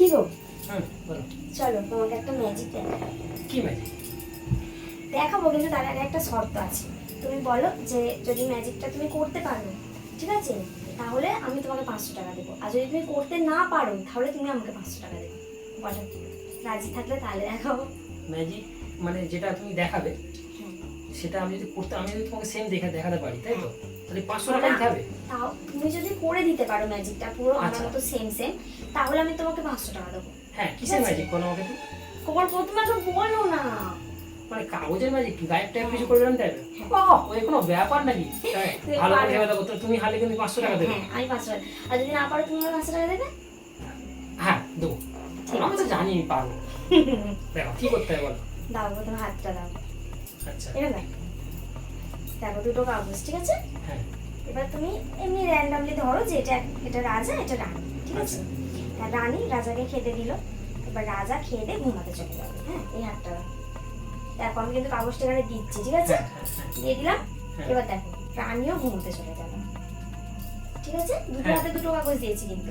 কি গো? বলো। চলো তোমাকে একটা ম্যাজিক দেখাবো। কি ম্যাজিক? দেখাবো, কিন্তু তার আগে একটা শর্ত আছে। তুমি বলো যে যদি ম্যাজিকটা তুমি করতে পারো, ঠিক আছে, তাহলে আমি তোমাকে 500 টাকা দেবো। আর যদি তুমি করতে না পারো তাহলে তুমি আমাকে 500 টাকা দেবে। বলো, রাজি থাকলে তাহলে দেখাবো। ম্যাজিক মানে যেটা তুমি দেখাবে হ্যাঁ। সেটা আমি যদি তোমাকে সেম দেখাতে পারি, তাই তো? তাহলে 500 টাকা না, দিতে হবে। তাও তুমি যদি করে দিতে পারো ম্যাজিকটা পুরো আমার আচ্ছা। মতো সেম তাহলে আমি তোমাকে 500 টাকা দেবো। হ্যাঁ, কিসের ম্যাজিক বলো আমাকে তো? খবর প্রথমে তো বলো না। মানে কাগজের ম্যাজিক, গায়েব টাইপ কিছু করবে না, তাই তো? হ্যাঁ। বাহ, ওই কোনো ব্যাপার নাকি? হ্যাঁ, তুমি ভালো করে পারবে। ভেবে দেখো তো, তুমি হালে কিন্তু 500 টাকা দেবে। হ্যাঁ, আমি 500 টাকা। আর যদি না পারো তুমি আমাকে 500 টাকা দেবে। হ্যাঁ, দেবো। ঠিক আমি তো আছে। জানি আমি পারবো। দেখো কি করতে হবে বলো। দাও, প্রথমে হাতটা দাও। আচ্ছা। এবার দেখো দুটো কাগজ, ঠিক আছে। হ্যাঁ। এবার তুমি এমনি র্যান্ডমলি ধরো যে এটা রাজা, এটা রানী, ঠিক আছে। তা রানী রাজাকে খেতে দিল। এবার রাজা খেয়ে দিয়ে ঘুমাতে চলে গেল। হ্যাঁ, এই হাতটা দাও। দেখো আমি কিন্তু কাগজটা এখানে দিচ্ছি, ঠিক আছে। দিয়ে দিলাম। এবার দেখো রানীও ঘুমোতে চলে গেল, ঠিক আছে। দুটো হাতে দুটো কাগজ দিয়েছি কিন্তু।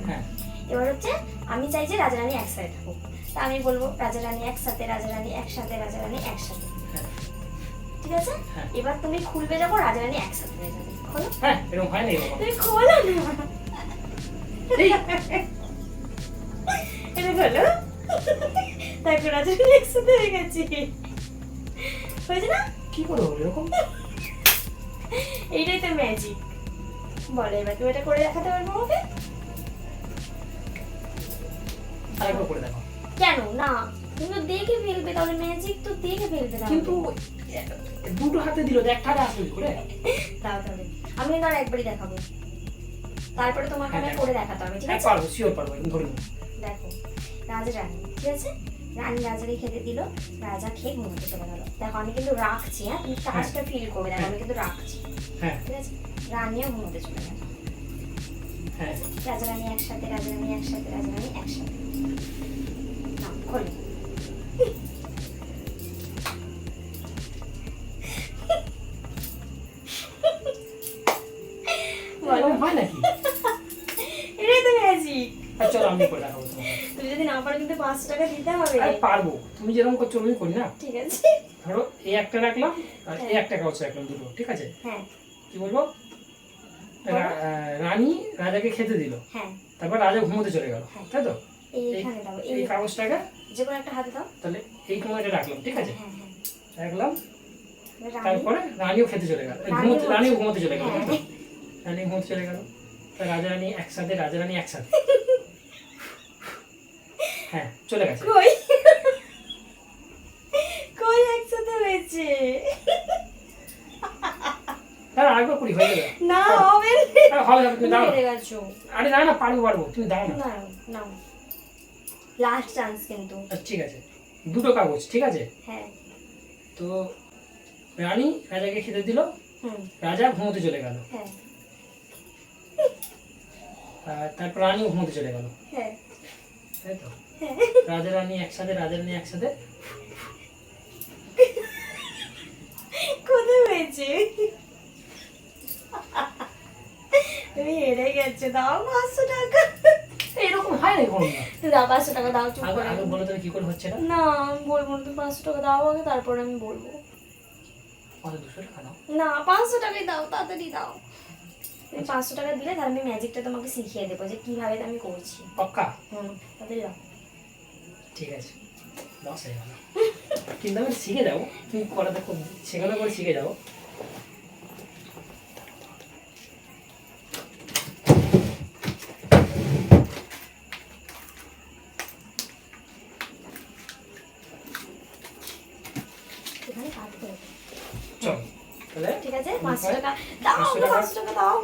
এবার হচ্ছে আমি চাই যে রাজা রানী একসাথে থাকুক। তা আমি বলবো রাজা রানী একসাথে, রাজা রানী একসাথে, রাজা রানী একসাথে, ঠিক আছে। এবার তুমি খুলবে যখন রাজা রানী একসাথে হয়ে যাবে। খোলো। হ্যাঁ, এরকম হয় না এরকম। তুমি খোলো না। এটা খোলো। দেখো রাজা রানী একসাথে হয়ে গেছে। হয়েছে না? কি করে হলো এরকম? এইটাই তো ম্যাজিক। বলো এবার তুমি এটা করে দেখাতে পারবো আমাকে? আরেকবার করে দেখো। কেন না? তুমি তো দেখে ফেলবে, তাহলে ম্যাজিক তো দেখে ফেলবে। কিন্তু দুটো হাতে দিল, একটা হাতে আসবে করে। দাও তাহলে আমি কিন্তু আর একবারই দেখাবো, তারপরে তোমাকে আমি করে দেখাতে হবে, ঠিক আছে। পারবো, শিওর পারবো, একদম ধরে নেবো। দেখো রাজা রানী, ঠিক আছে। রানী রাজাকে খেতে দিল, রাজা খেয়ে ঘুমোতে চলে গেল। দেখো আমি কিন্তু রাখছি, হ্যাঁ, তুমি টাচটা ফিল করবে। দেখো আমি কিন্তু রাখছি, হ্যাঁ, ঠিক আছে। রানীও ঘুমোতে চলে গেল। হ্যাঁ। রাজা রানী একসাথে, রাজা রানী একসাথে, রাজা রানী একসাথে। না খোলো। বলো হয় নাকি? এটাই তো ম্যাজিক। চলো আমি করে দেখাবো তোমাকে। তুমি যদি না পারো কিন্তু 500 টাকা দিতে হবে। আরে পারবো, তুমি যেরকম করছো আমি করি না। ঠিক আছে। ধরো এই একটা রাখলাম আর এই একটা কাগজ রাখলাম, দুটো, ঠিক আছে। হ্যাঁ। কি বলবো? রানী রাজাকে খেতে দিল, হ্যাঁ। তারপর রাজা ঘুমোতে চলে গেল, তাই তো? এইখানে দাও, এই কাগজটাকে যে কোনো একটা হাতে দাও। তাহলে এই কোণাটা রাখলাম, ঠিক আছে। হ্যাঁ হ্যাঁ। রাখলাম। রানী তারপরে রানীও খেতে চলে গেল, রানীও ঘুমোতে চলে গেল, তাই তো? রানী ঘুমোতে চলে গেল, রাজা রানী একসাথে, রাজা রানী একসাথে। হ্যাঁ, চলে গেছে। কই কই একসাথে হয়েছে? তার আরেকবার করি, হয়ে যাবে। না হবে না, হবে না, তুমি দাও। হেরে গেছো। আরে না না, পারবো, তুমি দাও না। না না, লাস্ট চান্স কিন্তু। ঠিক আছে, দুটো কাগজ, ঠিক আছে। হ্যাঁ। তো রানী রাজাকে খেতে দিল, রাজা ঘুমোতে চলে গেল। হ্যাঁ। তারপর রানীও ঘুমোতে চলে গেল, হ্যাঁ, তাই তো? রাজা রানী একসাথে, রাজা রানী একসাথে। কোথায় হয়েছে? তুমি হেরে গেছো। দাও 500 টাকা। এরকম হয় না কোনো না। তুমি দাও 500 টাকা দাও। চুপ আগে করে। আগে বলো তুমি কি করে হচ্ছে না? না আমি বলবো না, তুমি 500 টাকা দাও আগে, তারপরে আমি বলবো। কত 200 টাকা দাও? না 500 টাকাই দাও, তাড়াতাড়ি দাও। তুমি 500 টাকা দিলে তাহলে আমি ম্যাজিকটা তোমাকে শিখিয়ে দেবো যে কিভাবে আমি করছি। পাক্কা? তাহলে দাও। ঠিক আছে, লস হয়ে গেল। কিন্তু আমি শিখে যাবো, তুমি করা দেখো, শেখানোর পরে শিখে যাবো। এখানে কাটতে হবে। চল তাহলে ঠিক আছে, 500 টাকা দাও, 500 টাকা দাও।